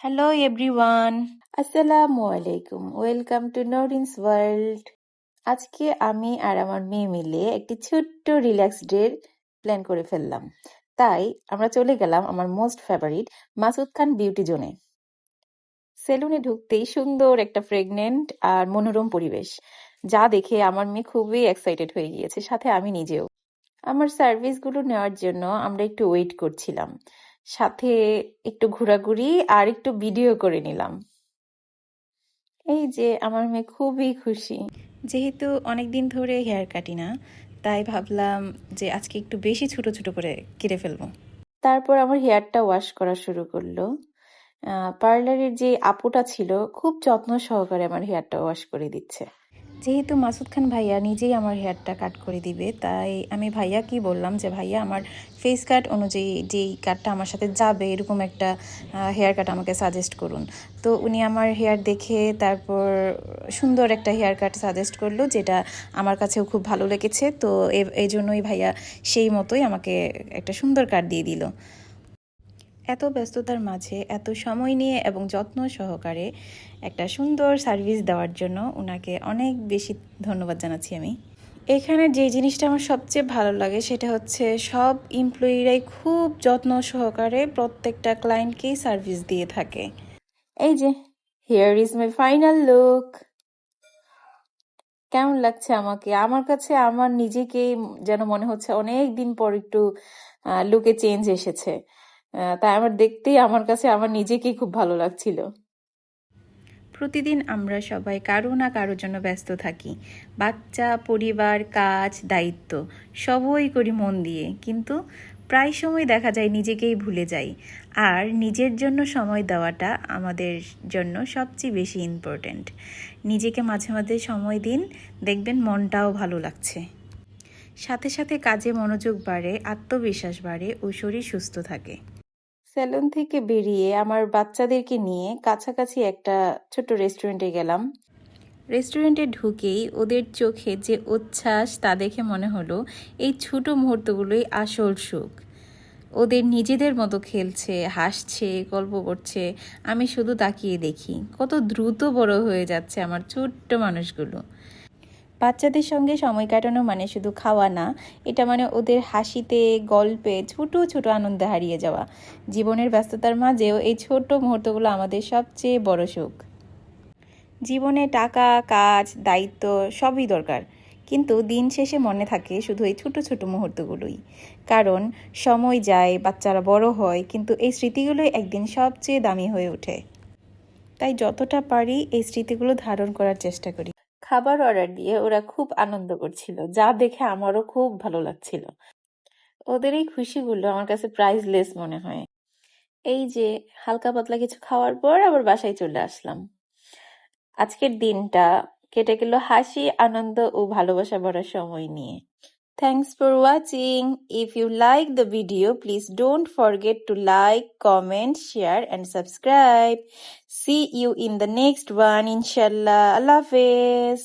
Hello everyone. আসসালামু আলাইকুম। Welcome to Norin's world. আজকে আমি আর আমার মেয়ে মিলে একটি ছোট্ট রিল্যাক্স ডে প্ল্যান করে ফেললাম। তাই আমরা চলে গেলাম আমার মোস্ট ফেভারিট মাসুদ খান বিউটি জোনে। সেলুনে ঢুকতেই সুন্দর একটা প্রেগনেন্ট আর মনোরম পরিবেশ, যা দেখে আমার মেয়ে খুবই এক্সাইটেড হয়ে গিয়েছে, সাথে আমি নিজেও। আমার সার্ভিসগুলো নেওয়ার জন্য আমরা একটু ওয়েট করছিলাম, সাথে একটু ঘোরাঘুরি আর একটু ভিডিও করে নিলাম। এই যে আমার মেয়ে খুবই খুশি। যেহেতু অনেকদিন ধরে হেয়ার কাটি না, তাই ভাবলাম যে আজকে একটু বেশি ছোট ছোট করে কেটে ফেলবো। তারপর আমার হেয়ারটা ওয়াশ করা শুরু করলো। পার্লারের যে আপুটা ছিল খুব যত্ন সহকারে আমার হেয়ারটা ওয়াশ করে দিচ্ছে। যেহেতু মাসুদ খান ভাইয়া নিজেই আমার হেয়ারটা কাট করে দিবে, তাই আমি ভাইয়াকেই বললাম যে ভাইয়া আমার ফেস কাট অনুযায়ী যেই কাটটা আমার সাথে যাবে এরকম একটা হেয়ার কাট আমাকে সাজেস্ট করুন। তো উনি আমার হেয়ার দেখে তারপর সুন্দর একটা হেয়ার কাট সাজেস্ট করলো, যেটা আমার কাছেও খুব ভালো লেগেছে। তো এই জন্যই ভাইয়া সেই মতোই আমাকে একটা সুন্দর কাট দিয়ে দিল। এত ব্যস্ততার মাঝে এত সময় নিয়ে এবং যত্ন সহকারে একটা সুন্দর সার্ভিস দেওয়ার জন্য ওনাকে অনেক বেশি ধন্যবাদ জানাচ্ছি আমি। এখানে যে জিনিসটা আমার সবচেয়ে ভালো লাগে সেটা হচ্ছে সব এমপ্লয়িরাই খুব যত্ন সহকারে প্রত্যেকটা ক্লায়েন্টকেই সার্ভিস দিয়ে থাকে। এই যে here is my final look. কেমন লাগছে আমাকে? আমার কাছে আমার নিজেকেই যেন মনে হচ্ছে অনেক দিন পর একটু লুকে চেঞ্জ এসেছে। তাই আমার দেখতেই আমার কাছে আমার নিজেকেই খুব ভালো লাগছিল। প্রতিদিন আমরা সবাই কারো না কারোর জন্য ব্যস্ত থাকি। বাচ্চা, পরিবার, কাজ, দায়িত্ব সবই করি মন দিয়ে, কিন্তু প্রায় সময় দেখা যায় নিজেকেই ভুলে যাই। আর নিজের জন্য সময় দেওয়াটা আমাদের জন্য সবচেয়ে বেশি ইম্পর্ট্যান্ট। নিজেকে মাঝে মাঝে সময় দিন, দেখবেন মনটাও ভালো লাগছে। সাথে সাথে কাজে মনোযোগ বাড়ে, আত্মবিশ্বাস বাড়ে ও শরীর সুস্থ থাকে। সেলুন থেকে বেরিয়ে আমার বাচ্চাদেরকে নিয়ে কাছাকাছি একটা ছোট্ট রেস্টুরেন্টে গেলাম। রেস্টুরেন্টে ঢুকেই ওদের চোখে যে উচ্ছ্বাস, তা দেখে মনে হলো এই ছোট মুহূর্তগুলোই আসল সুখ। ওদের নিজেদের মতো খেলছে, হাসছে, গল্প করছে, আমি শুধু তাকিয়ে দেখি কত দ্রুত বড় হয়ে যাচ্ছে আমার ছোট্ট মানুষগুলো। বাচ্চাদের সঙ্গে সময় কাটানো মানে শুধু খাওয়া না, এটা মানে ওদের হাসিতে, গল্পে, ছোট ছোট আনন্দে হারিয়ে যাওয়া। জীবনের ব্যস্ততার মাঝেও এই ছোট মুহূর্তগুলো আমাদের সবচেয়ে বড় সুখ। জীবনে টাকা, কাজ, দায়িত্ব সবই দরকার, কিন্তু দিন শেষে মনে থাকে শুধু এই ছোট ছোট মুহূর্তগুলোই। কারণ সময় যায়, বাচ্চারা বড় হয়, কিন্তু এই স্মৃতিগুলোই একদিন সবচেয়ে দামি হয়ে ওঠে। তাই যতটা পারি এই স্মৃতিগুলো ধারণ করার চেষ্টা করি। খাবার অর্ডার দিয়ে ওরা খুব আনন্দ করছিল, যা দেখে আমারও খুব ভালো লাগছিল। ওদের এই খুশিগুলো আমার কাছে প্রাইসলেস মনে হয়। এই যে হালকা পাতলা কিছু খাওয়ার পর আবার বাসায় চলে আসলাম। আজকের দিনটা কেটে গেল হাসি, আনন্দ ও ভালোবাসা ভরা সময় নিয়ে। Thanks for watching. If you like the video, please don't forget to like, comment, share and subscribe. See you in the next one, inshallah. Allah Hafiz.